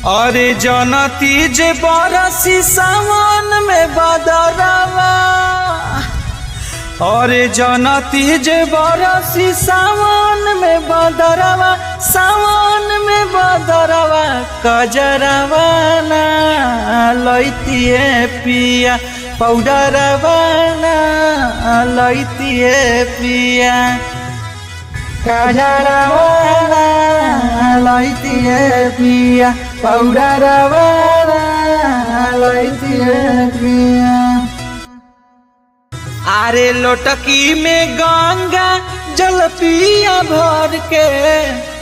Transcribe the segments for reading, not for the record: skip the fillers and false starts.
अरे जनती जे बरसी सावन में बदरवा, अरे जनती जे बरसी सावन में बदरवा, सावन में बदरवा कजरवा ना लैतिए पिया, पाउडरवा ना लैतिए पिया, कजरवा ना लैतिए पिया, पाउडरवा ना लैतिए पिया। अरे लोटकी में गंगा जल पिया भर के,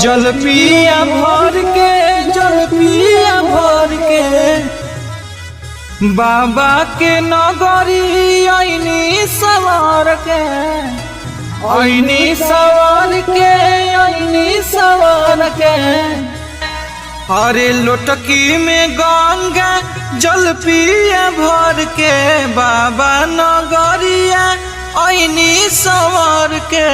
जल पिया भर के, जल पिया भर के बाबा के नगरी आईनी सवार के, आईनी सवार के, आईनी सवार के। अरे लोटकी में गंगा जल पिया भर के बाबा नगरिया आईनी सवार के।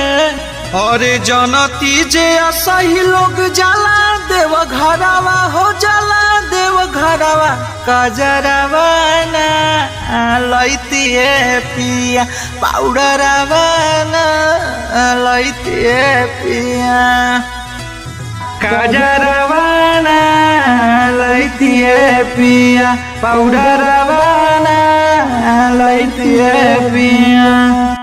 अरे जनती जे असही लोग जाला देव घरवा हो, जाला देव घरवा कजरवा ना लैतिए पिया, पाउडरवा ना लैतिए पिया, कजरवा ना लैतिए पिया, पाउडरवा ना लैतिए पिया।